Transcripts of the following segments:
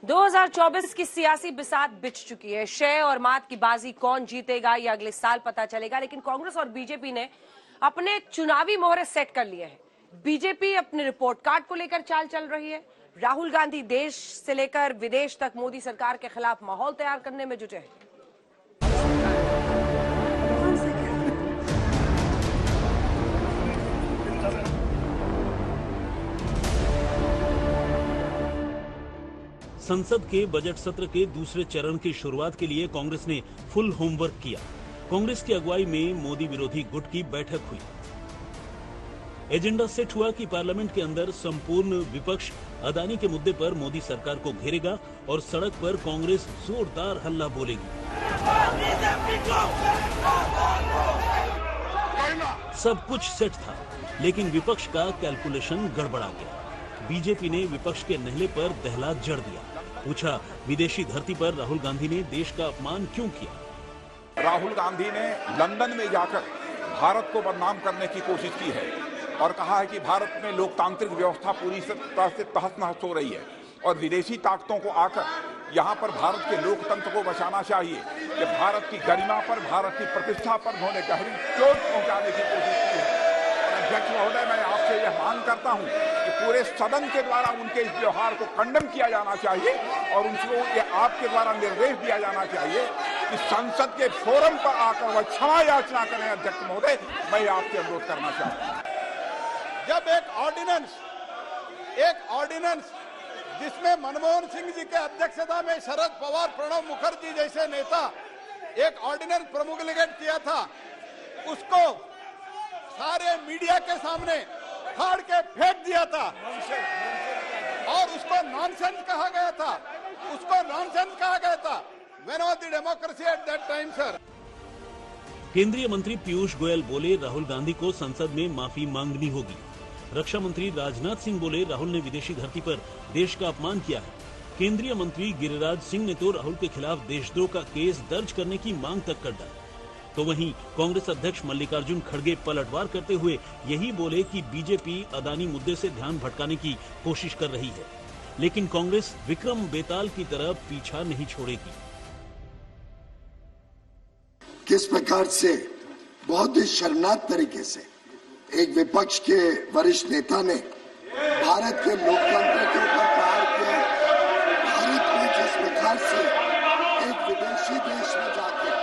2024 की सियासी बिसात बिछ चुकी है। शय और मात की बाजी कौन जीतेगा ये अगले साल पता चलेगा, लेकिन कांग्रेस और बीजेपी ने अपने चुनावी मोहरे सेट कर लिए हैं। बीजेपी अपने रिपोर्ट कार्ड को लेकर चाल चल रही है। राहुल गांधी देश से लेकर विदेश तक मोदी सरकार के खिलाफ माहौल तैयार करने में जुटे हैं। संसद के बजट सत्र के दूसरे चरण की शुरुआत के लिए कांग्रेस ने फुल होमवर्क किया। कांग्रेस की अगुवाई में मोदी विरोधी गुट की बैठक हुई। एजेंडा सेट हुआ कि पार्लियामेंट के अंदर संपूर्ण विपक्ष अदानी के मुद्दे पर मोदी सरकार को घेरेगा और सड़क पर कांग्रेस जोरदार हल्ला बोलेगी। सब कुछ सेट था, लेकिन विपक्ष का कैलकुलेशन गड़बड़ा गया। बीजेपी ने विपक्ष के नहले पर दहला जड़ दिया। पूछा, विदेशी धरती पर राहुल गांधी ने देश का अपमान क्यों किया? राहुल गांधी ने लंदन में जाकर भारत को बदनाम करने की कोशिश की है और कहा है कि भारत में लोकतांत्रिक व्यवस्था पूरी तरह से तहस-नहस हो रही है और विदेशी ताकतों को आकर यहाँ पर भारत के लोकतंत्र को बचाना चाहिए। कि भारत की गरिमा पर, भारत की प्रतिष्ठा पर उन्होंने गहरी चोट पहुंचाने की कोशिश की है। अध्यक्ष महोदय, मैं आपसे यह मांग करता हूं कि पूरे सदन के द्वारा उनके इस व्यवहार को कंडम किया जाना चाहिए और उनको ये आपके द्वारा निर्देश दिया जाना चाहिए कि संसद के फोरम पर आकर वह क्षमा याचना करें। अध्यक्ष महोदय, मैं आपसे अनुरोध करना चाहता हूं। जब एक ऑर्डिनेंस जिसमें मनमोहन सिंह जी के अध्यक्षता में शरद पवार, प्रणब मुखर्जी जैसे नेता एक ऑर्डिनेंस प्रोमुगेट किया था, उसको सारे मीडिया के सामने फाड़ के फेंक दिया था और उसको नॉनसेंस कहा गया था। When was the democracy at that time, sir? केंद्रीय मंत्री पीयूष गोयल बोले, राहुल गांधी को संसद में माफी मांगनी होगी। रक्षा मंत्री राजनाथ सिंह बोले, राहुल ने विदेशी धरती पर देश का अपमान किया है। केंद्रीय मंत्री गिरिराज सिंह ने तो राहुल के खिलाफ देशद्रोह का केस दर्ज करने की मांग तक कर डाली। तो वहीं कांग्रेस अध्यक्ष मल्लिकार्जुन खड़गे पलटवार करते हुए यही बोले कि बीजेपी अदानी मुद्दे से ध्यान भटकाने की कोशिश कर रही है, लेकिन कांग्रेस विक्रम बेताल की तरह पीछा नहीं छोड़ेगी। किस प्रकार से बहुत ही शर्मनाक तरीके से एक विपक्ष के वरिष्ठ नेता ने भारत के लोकतंत्र के ऊपर प्रहार किया। भारत में जिस प्रकार से एक विदेशी देश में जाके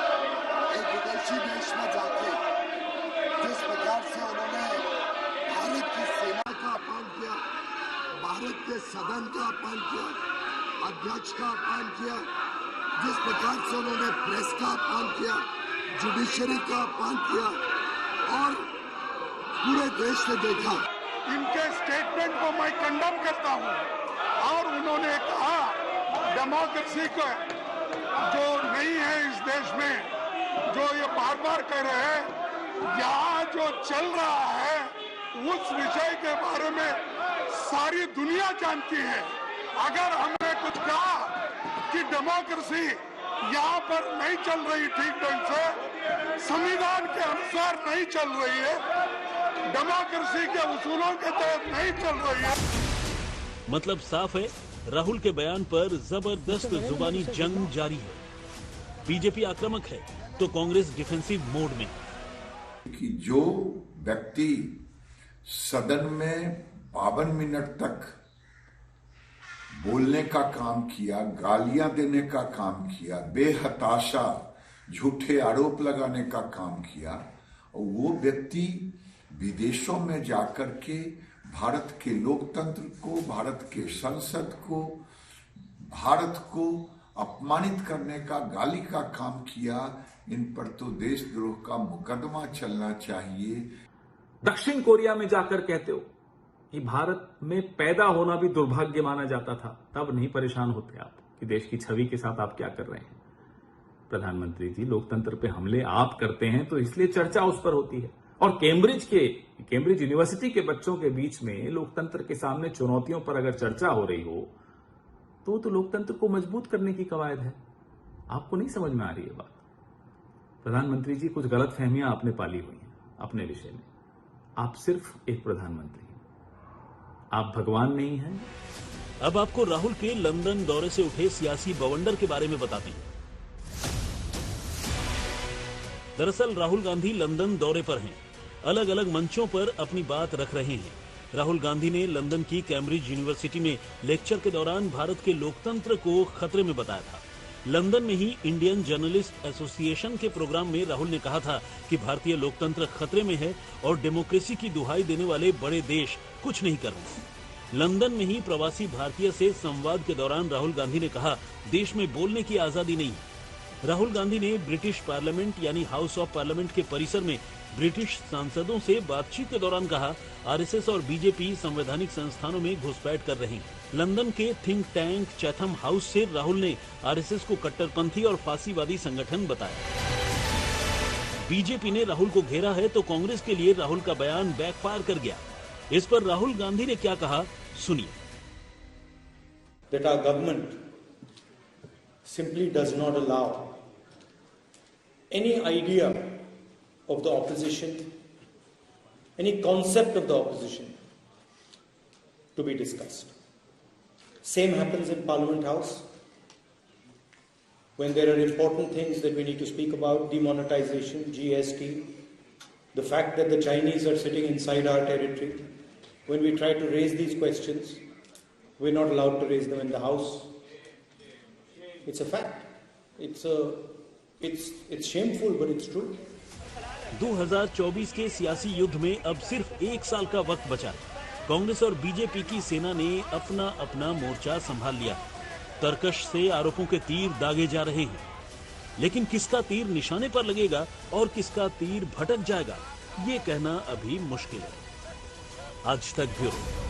जिस प्रकार से उन्होंने भारत की सेना का अपमान किया, भारत के सदन का अपमान किया, अध्यक्ष का अपमान किया, जिस प्रकार से उन्होंने प्रेस का अपमान किया, जुडिशरी का अपमान किया और पूरे देश ने देखा। इनके स्टेटमेंट को मैं कंडम करता हूं और उन्होंने कहा डेमोक्रेसी का जो नहीं है इस देश में, जो ये बार बार कह रहे हैं, यहाँ जो चल रहा है उस विषय के बारे में सारी दुनिया जानती है। अगर हमने कुछ कहा कि डेमोक्रेसी यहाँ पर नहीं चल रही ठीक ढंग से, संविधान के अनुसार नहीं चल रही है, डेमोक्रेसी के उसूलों के तहत नहीं चल रही है। मतलब साफ है, राहुल के बयान पर जबरदस्त जुबानी जंग जारी है। बीजेपी आक्रामक है तो कांग्रेस डिफेंसिव मोड में। कि जो व्यक्ति सदन में 52 मिनट तक बोलने का काम किया, गालियां देने का काम किया, बेहताशा झूठे आरोप लगाने का काम किया, और वो व्यक्ति विदेशों में जाकर के भारत के लोकतंत्र को, भारत के संसद को, भारत को अपमानित करने का, गाली का काम किया। इन पर तो देशद्रोह का मुकदमा चलना चाहिए। दक्षिण कोरिया में जाकर कहते हो कि भारत में पैदा होना भी दुर्भाग्य माना जाता था, तब नहीं परेशान होते आप कि देश की छवि के साथ आप क्या कर रहे हैं। प्रधानमंत्री जी, लोकतंत्र पे हमले आप करते हैं तो इसलिए चर्चा उस पर होती है। और कैम्ब्रिज यूनिवर्सिटी के बच्चों के बीच में लोकतंत्र के सामने चुनौतियों पर अगर चर्चा हो रही हो तो लोकतंत्र को मजबूत करने की कवायद है। आपको नहीं समझ में आ रही है बात? प्रधानमंत्री जी, कुछ गलत फहमियां आपने पाली हुई हैं अपने विषय में। आप सिर्फ एक प्रधानमंत्री हैं, आप भगवान नहीं हैं, अब आपको राहुल के लंदन दौरे से उठे सियासी बवंडर के बारे में बताते हैं। दरअसल राहुल गांधी लंदन दौरे पर हैं, अलग अलग मंचों पर अपनी बात रख रहे हैं। राहुल गांधी ने लंदन की कैम्ब्रिज यूनिवर्सिटी में लेक्चर के दौरान भारत के लोकतंत्र को खतरे में बताया था। लंदन में ही इंडियन जर्नलिस्ट एसोसिएशन के प्रोग्राम में राहुल ने कहा था कि भारतीय लोकतंत्र खतरे में है और डेमोक्रेसी की दुहाई देने वाले बड़े देश कुछ नहीं कर रहे। लंदन में ही प्रवासी भारतीय से संवाद के दौरान राहुल गांधी ने कहा, देश में बोलने की आजादी नहीं है। राहुल गांधी ने ब्रिटिश पार्लियामेंट यानी हाउस ऑफ पार्लियामेंट के परिसर में ब्रिटिश सांसदों से बातचीत के दौरान कहा, आरएसएस और बीजेपी संवैधानिक संस्थानों में घुसपैठ कर रहे हैं। लंदन के थिंक टैंक चैथम हाउस से राहुल ने आरएसएस को कट्टरपंथी और फांसीवादी संगठन बताया। बीजेपी ने राहुल को घेरा है तो कांग्रेस के लिए राहुल का बयान बैकफायर कर गया। इस पर राहुल गांधी ने क्या कहा, सुनिए। That our government simply does not allow any idea of the opposition, any concept of the opposition to be discussed. Same happens in Parliament House when there are important things that we need to speak about, demonetization, GST, the fact that the Chinese are sitting inside our territory. When we try to raise these questions, we're not allowed to raise them in the House. It's a fact. It's shameful, but it's true. 2024 के सियासी युद्ध में अब सिर्फ 1 साल का वक्त बचा। कांग्रेस और बीजेपी की सेना ने अपना अपना मोर्चा संभाल लिया। तरकश से आरोपों के तीर दागे जा रहे हैं, लेकिन किसका तीर निशाने पर लगेगा और किसका तीर भटक जाएगा, ये कहना अभी मुश्किल है। आज तक ब्यूरो।